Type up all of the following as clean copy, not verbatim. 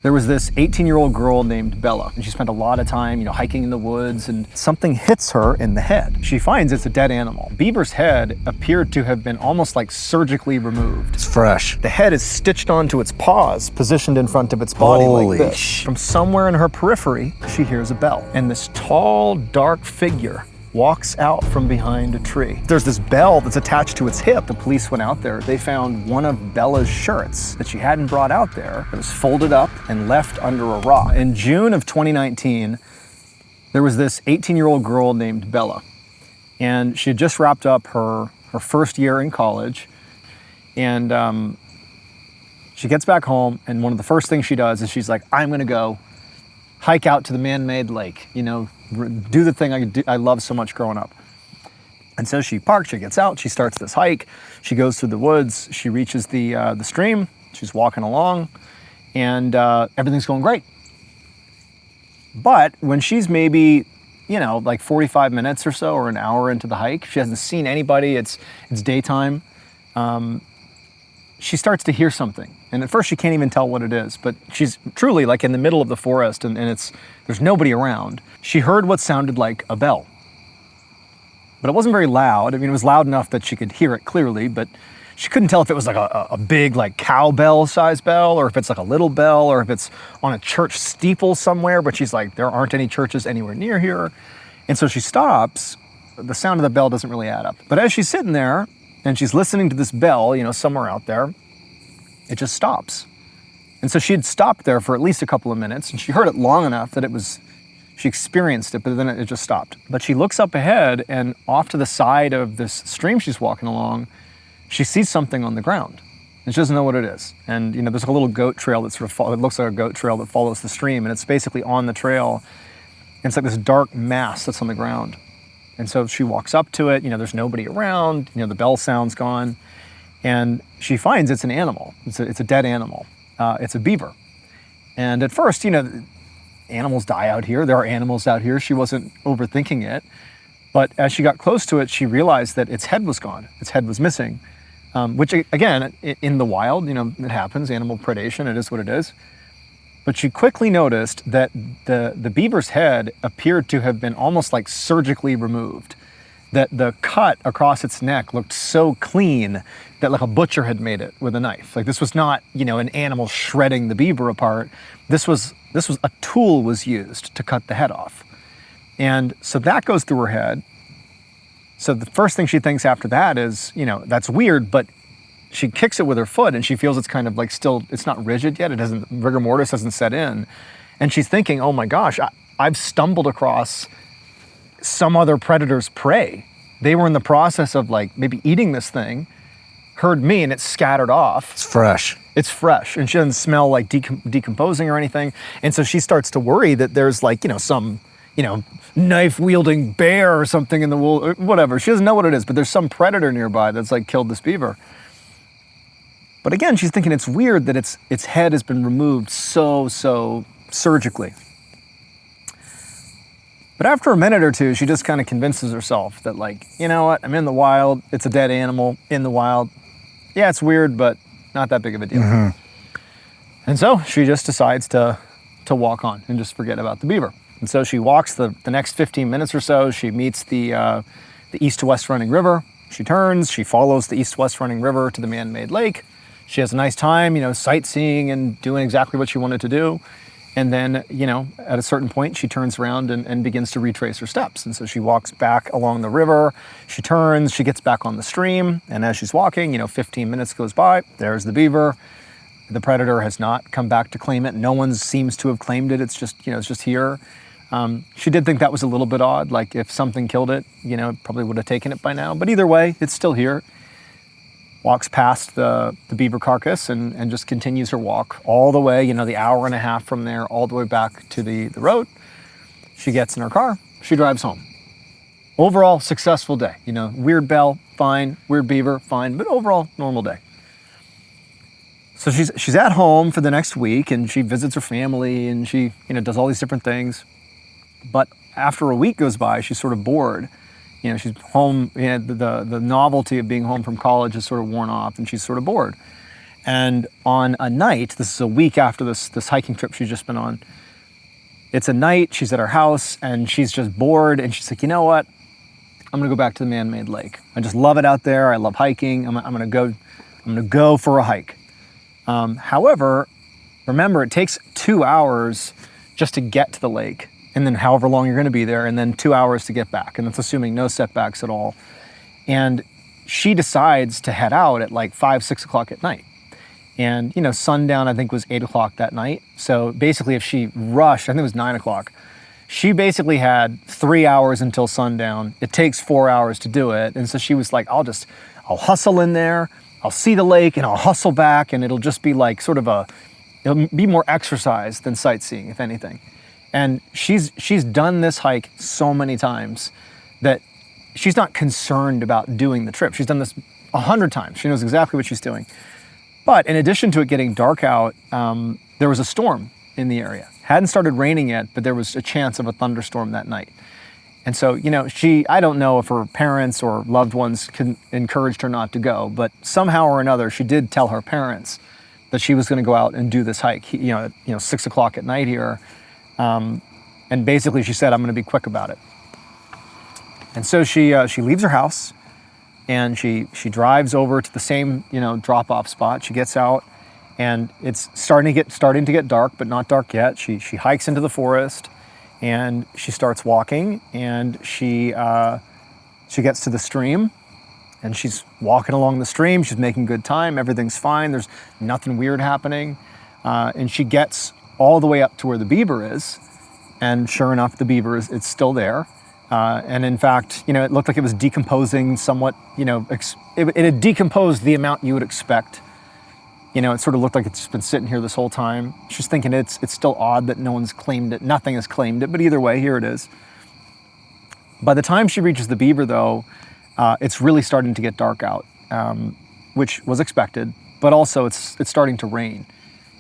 There was this 18-year-old girl named Bella, and she spent a lot of time, hiking in the woods, and something hits her in the head. She finds it's a dead animal. Beaver's head appeared to have been almost like surgically removed. It's fresh. The head is stitched onto its paws, positioned in front of its body like this. From somewhere in her periphery, she hears a bell, and this tall, dark figure walks out from behind a tree. There's this bell that's attached to its hip. The police went out there. They found one of Bella's shirts that she hadn't brought out there. It was folded up and left under a rock. In June of 2019, there was this 18-year-old girl named Bella, and she had just wrapped up her first year in college, and she gets back home, and one of the first things she does is she's like, I'm gonna go hike out to the man-made lake, do the thing I love so much growing up. And so she parks, she gets out, she starts this hike, she goes through the woods, she reaches the stream, she's walking along, and everything's going great. But when she's maybe, like 45 minutes or so, or an hour into the hike, she hasn't seen anybody, it's daytime, she starts to hear something. And at first she can't even tell what it is, but she's truly like in the middle of the forest and there's nobody around. She heard what sounded like a bell. But it wasn't very loud. I mean, it was loud enough that she could hear it clearly, but she couldn't tell if it was like a big like cowbell size bell, or if it's like a little bell, or if it's on a church steeple somewhere, but she's like, there aren't any churches anywhere near here. And so she stops. The sound of the bell doesn't really add up. But as she's sitting there and she's listening to this bell, somewhere out there, it just stops. And so she had stopped there for at least a couple of minutes, and she heard it long enough that she experienced it, but then it just stopped. But she looks up ahead, and off to the side of this stream she's walking along, she sees something on the ground, and she doesn't know what it is. And there's a little goat trail that it looks like a goat trail that follows the stream, and it's basically on the trail. And it's like this dark mass that's on the ground. And so she walks up to it, there's nobody around, the bell sound's gone. And she finds it's an animal. It's a dead animal. It's a beaver. And at first, animals die out here. There are animals out here. She wasn't overthinking it. But as she got close to it, she realized that its head was gone. Its head was missing, which again, in the wild, it happens, animal predation, it is what it is. But she quickly noticed that the beaver's head appeared to have been almost like surgically removed. That the cut across its neck looked so clean that like a butcher had made it with a knife. Like this was not, an animal shredding the beaver apart. This was a tool was used to cut the head off. And so that goes through her head. So the first thing she thinks after that is, that's weird, but she kicks it with her foot and she feels it's kind of like still, it's not rigid yet. Rigor mortis hasn't set in. And she's thinking, oh my gosh, I've stumbled across some other predator's prey. They were in the process of like maybe eating this thing, heard me, and it scattered off. It's fresh. It's fresh, and she doesn't smell like decomposing or anything. And so she starts to worry that there's like, some, knife-wielding bear or something in the wool, or whatever. She doesn't know what it is, but there's some predator nearby that's like killed this beaver. But again, she's thinking it's weird that its head has been removed so surgically. But after a minute or two, she just kind of convinces herself that like, you know what, I'm in the wild, it's a dead animal in the wild. Yeah, it's weird, but not that big of a deal. Mm-hmm. And so she just decides to walk on and just forget about the beaver. And so she walks the next 15 minutes or so. She meets the east to west running river. She turns, she follows the east to west running river to the man-made lake. She has a nice time, sightseeing and doing exactly what she wanted to do. And then, at a certain point, she turns around and begins to retrace her steps. And so she walks back along the river, she turns, she gets back on the stream. And as she's walking, 15 minutes goes by, there's the beaver. The predator has not come back to claim it. No one seems to have claimed it. It's just, it's just here. She did think that was a little bit odd. Like if something killed it, probably would have taken it by now. But either way, it's still here. Walks past the beaver carcass and just continues her walk all the way, the hour and a half from there, all the way back to the road. She gets in her car, she drives home. Overall, successful day. Weird bell, fine. Weird beaver, fine. But overall, normal day. So she's at home for the next week, and she visits her family, and she, does all these different things. But after a week goes by, she's sort of bored. She's home, the novelty of being home from college is sort of worn off, and she's sort of bored. And on a night, this is a week after this hiking trip she's just been on, it's a night, she's at her house, and she's just bored, and she's like, you know what? I'm gonna go back to the man-made lake. I just love it out there. I love hiking. I'm gonna go for a hike. However, remember, it takes 2 hours just to get to the lake, and then however long you're gonna be there, and then 2 hours to get back, and that's assuming no setbacks at all. And she decides to head out at like 5, 6 o'clock at night. And sundown I think was 8 o'clock that night. So basically if she rushed, I think it was 9 o'clock, she basically had 3 hours until sundown. It takes 4 hours to do it. And so she was like, I'll hustle in there, I'll see the lake and I'll hustle back, and it'll just be like sort of it'll be more exercise than sightseeing, if anything. And she's done this hike so many times that she's not concerned about doing the trip. She's done this 100 times. She knows exactly what she's doing. But in addition to it getting dark out, there was a storm in the area. Hadn't started raining yet, but there was a chance of a thunderstorm that night. And so, I don't know if her parents or loved ones encouraged her not to go, but somehow or another, she did tell her parents that she was going to go out and do this hike, 6 o'clock at night here. And basically she said, I'm going to be quick about it. And so she leaves her house, and she drives over to the same drop-off spot. She gets out, and it's starting to get dark, but not dark yet. She hikes into the forest, and she starts walking, and she gets to the stream, and she's walking along the stream. She's making good time. Everything's fine. There's nothing weird happening, and she gets all the way up to where the beaver is, and sure enough, the beaver it's still there. And in fact, it looked like it was decomposing somewhat, it had decomposed the amount you would expect. It sort of looked like it's been sitting here this whole time. She's thinking it's still odd that no one's claimed it. Nothing has claimed it, but either way, here it is. By the time she reaches the beaver, though, it's really starting to get dark out, which was expected, but also it's starting to rain.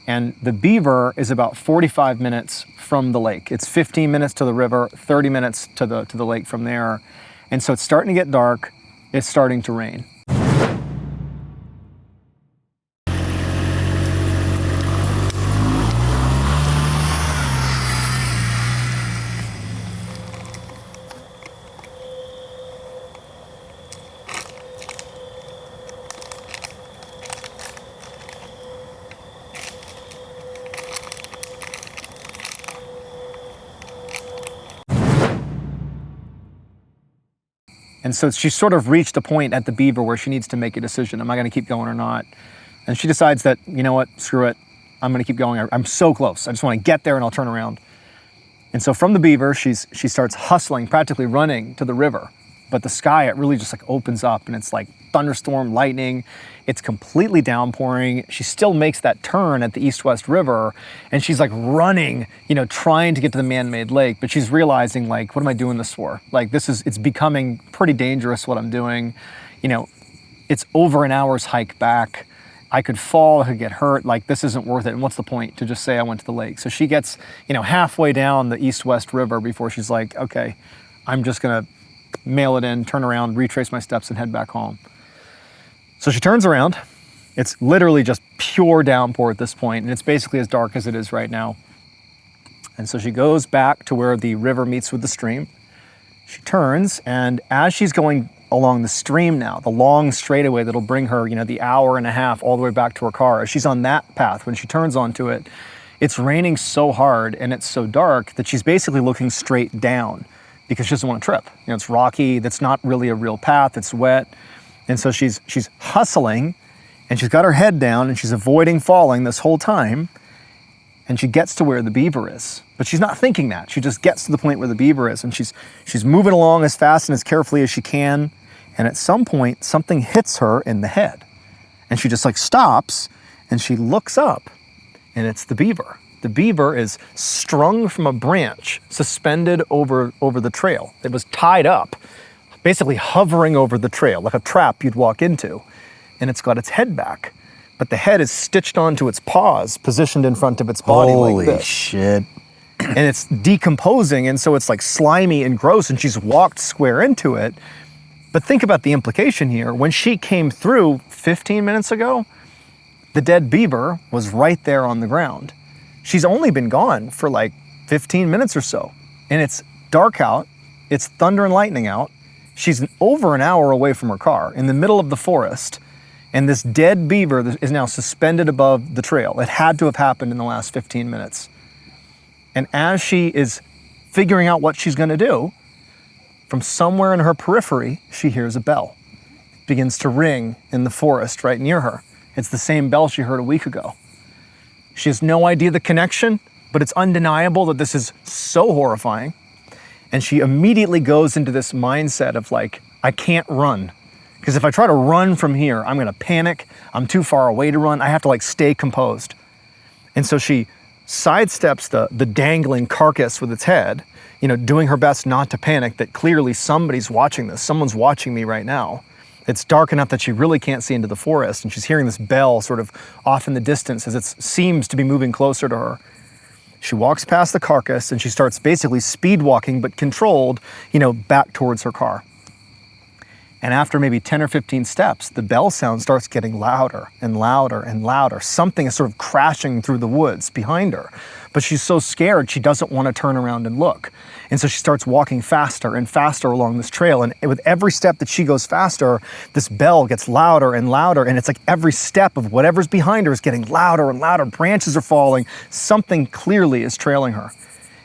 And the beaver is about 45 minutes from the lake. It's 15 minutes to the river, 30 minutes to the lake from there. And so it's starting to get dark, it's starting to rain. And so she's sort of reached a point at the beaver where she needs to make a decision. Am I going to keep going or not? And she decides that, you know what, screw it. I'm going to keep going. I'm so close. I just want to get there and I'll turn around. And so from the beaver, she starts hustling, practically running to the river. But the sky, it really just like opens up, and it's like thunderstorm, lightning. It's completely downpouring. She still makes that turn at the east-west river, and she's like running, trying to get to the man-made lake. But she's realizing, like, what am I doing this for? Like, it's becoming pretty dangerous what I'm doing. It's over an hour's hike back. I could fall, I could get hurt. Like, this isn't worth it. And what's the point to just say I went to the lake? So she gets, halfway down the east-west river before she's like, okay, I'm just gonna mail it in, turn around, retrace my steps, and head back home. So she turns around. It's literally just pure downpour at this point, and it's basically as dark as it is right now. And so she goes back to where the river meets with the stream. She turns, and as she's going along the stream now, the long straightaway that'll bring her, the hour and a half all the way back to her car, as she's on that path, when she turns onto it, it's raining so hard and it's so dark that she's basically looking straight down, because she doesn't want to trip. It's rocky, that's not really a real path, it's wet. And so she's hustling, and she's got her head down, and she's avoiding falling this whole time, and she gets to where the beaver is. But she's not thinking that. She just gets to the point where the beaver is, and she's moving along as fast and as carefully as she can, and at some point, something hits her in the head. And she just like stops, and she looks up, and it's the beaver. The beaver is strung from a branch, suspended over the trail. It was tied up, basically hovering over the trail, like a trap you'd walk into. And it's got its head back, but the head is stitched onto its paws, positioned in front of its body like this. Holy shit. And it's decomposing, and so it's like slimy and gross, and she's walked square into it. But think about the implication here. When she came through 15 minutes ago, The dead beaver was right there on the ground. She's only been gone for like 15 minutes or so, and it's dark out, it's thunder and lightning out. She's over an hour away from her car in the middle of the forest, and this dead beaver is now suspended above the trail. It had to have happened in the last 15 minutes. And as she is figuring out what she's going to do, from somewhere in her periphery, she hears a bell. It begins to ring in the forest right near her. It's the same bell she heard a week ago. She has no idea the connection, but it's undeniable that this is so horrifying. And she immediately goes into this mindset of like, I can't run. Because if I try to run from here, I'm gonna panic. I'm too far away to run. I have to like stay composed. And so she sidesteps the dangling carcass with its head, doing her best not to panic, that clearly somebody's watching this. Someone's watching me right now. It's dark enough that she really can't see into the forest, and she's hearing this bell sort of off in the distance as it seems to be moving closer to her. She walks past the carcass and she starts basically speed walking, but controlled, back towards her car. And after maybe 10 or 15 steps, the bell sound starts getting louder and louder and louder. Something is sort of crashing through the woods behind her. But she's so scared, she doesn't want to turn around and look. And so she starts walking faster and faster along this trail. And with every step that she goes faster, this bell gets louder and louder. And it's like every step of whatever's behind her is getting louder and louder. Branches are falling. Something clearly is trailing her.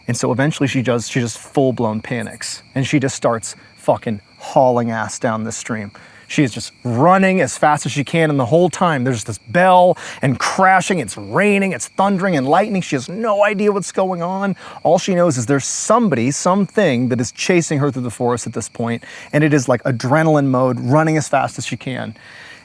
And so eventually she just full-blown panics. And she just starts fucking hauling ass down this stream. She is just running as fast as she can, and the whole time there's this bell and crashing, it's raining, it's thundering and lightning. She has no idea what's going on. All she knows is there's something that is chasing her through the forest at this point, and it is like adrenaline mode, running as fast as she can.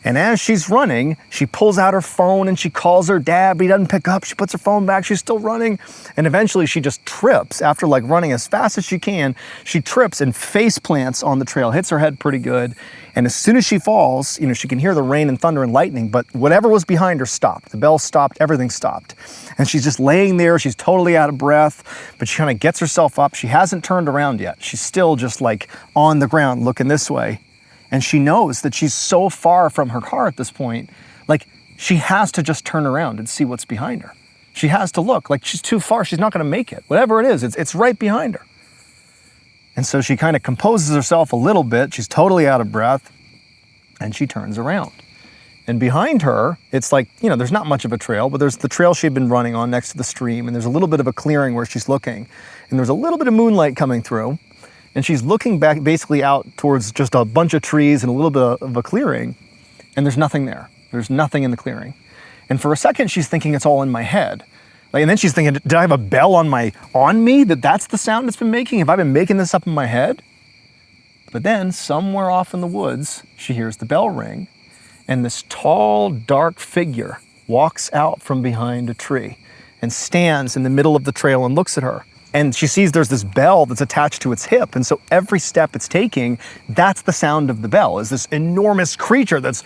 And as she's running, she pulls out her phone and she calls her dad, but he doesn't pick up. She puts her phone back, she's still running. And eventually she just trips after like running as fast as she can. She trips and face plants on the trail, hits her head pretty good. And as soon as she falls, she can hear the rain and thunder and lightning, but whatever was behind her stopped. The bell stopped, everything stopped. And she's just laying there, she's totally out of breath, but she kind of gets herself up. She hasn't turned around yet. She's still just like on the ground looking this way. And she knows that she's so far from her car at this point, like she has to just turn around and see what's behind her. She has to look, like she's too far, she's not gonna make it. Whatever it is, it's right behind her. And so she kind of composes herself a little bit, she's totally out of breath, and she turns around. And behind her, it's like, there's not much of a trail, but there's the trail she'd been running on next to the stream, and there's a little bit of a clearing where she's looking. And there's a little bit of moonlight coming through, and she's looking back basically out towards just a bunch of trees and a little bit of a clearing, and there's nothing there. There's nothing in the clearing. And for a second, she's thinking it's all in my head. And then she's thinking, did I have a bell on me that's the sound it's been making? Have I been making this up in my head? But then somewhere off in the woods, she hears the bell ring, and this tall, dark figure walks out from behind a tree and stands in the middle of the trail and looks at her. And she sees there's this bell that's attached to its hip. And so every step it's taking, that's the sound of the bell, is this enormous creature that's,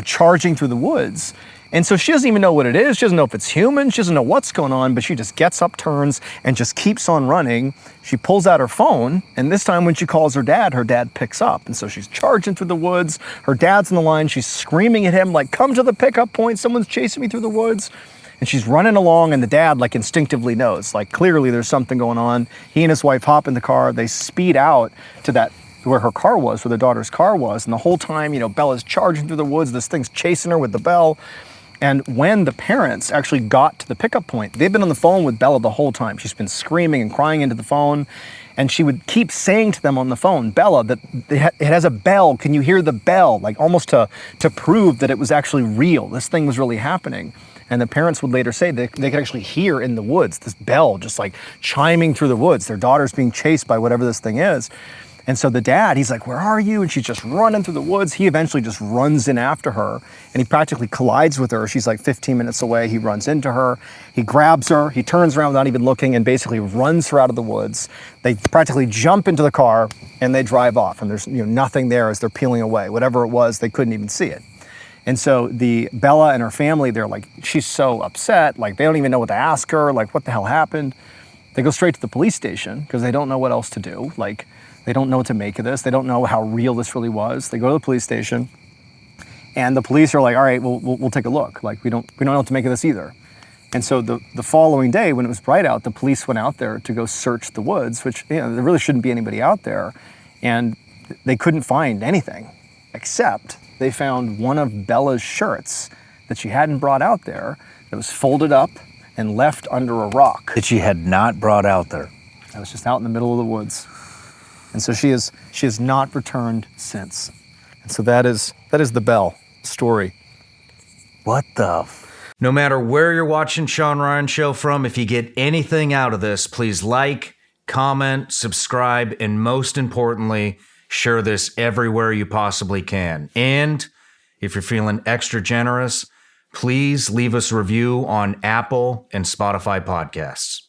charging through the woods. And so she doesn't even know what it is. She doesn't know if it's human. She doesn't know what's going on, but she just gets up, turns, and just keeps on running. She pulls out her phone, and this time when she calls her dad picks up. And so she's charging through the woods. Her dad's on the line. She's screaming at him, like, come to the pickup point. Someone's chasing me through the woods. And she's running along, and the dad, like, instinctively knows, like, clearly there's something going on. He and his wife hop in the car. They speed out to that where her car was, where their daughter's car was. And the whole time, Bella's charging through the woods. This thing's chasing her with the bell. And when the parents actually got to the pickup point, they've been on the phone with Bella the whole time. She's been screaming and crying into the phone. And she would keep saying to them on the phone, Bella, that it has a bell. Can you hear the bell? Like almost to prove that it was actually real. This thing was really happening. And the parents would later say they could actually hear in the woods this bell just like chiming through the woods. Their daughter's being chased by whatever this thing is. And so the dad, he's like, where are you? And she's just running through the woods. He eventually just runs in after her, and he practically collides with her. She's like 15 minutes away. He runs into her. He grabs her. He turns around without even looking and basically runs her out of the woods. They practically jump into the car, and they drive off. And there's nothing there as they're peeling away. Whatever it was, they couldn't even see it. And so the Bella and her family, they're like, she's so upset. Like, they don't even know what to ask her. Like, what the hell happened? They go straight to the police station because they don't know what else to do. Like, they don't know what to make of this. They don't know how real this really was. They go to the police station, And the police are like, all right, we'll take a look. Like, we don't know what to make of this either. And so the following day, when it was bright out, the police went out there to go search the woods, which, there really shouldn't be anybody out there. And they couldn't find anything, except they found one of Bella's shirts that she hadn't brought out there that was folded up and left under a rock. That she had not brought out there. That was just out in the middle of the woods. And so she has not returned since. And so that is the Belle story. What the? No matter where you're watching Shawn Ryan Show from, if you get anything out of this, please like, comment, subscribe, and most importantly, share this everywhere you possibly can. And if you're feeling extra generous, please leave us a review on Apple and Spotify podcasts.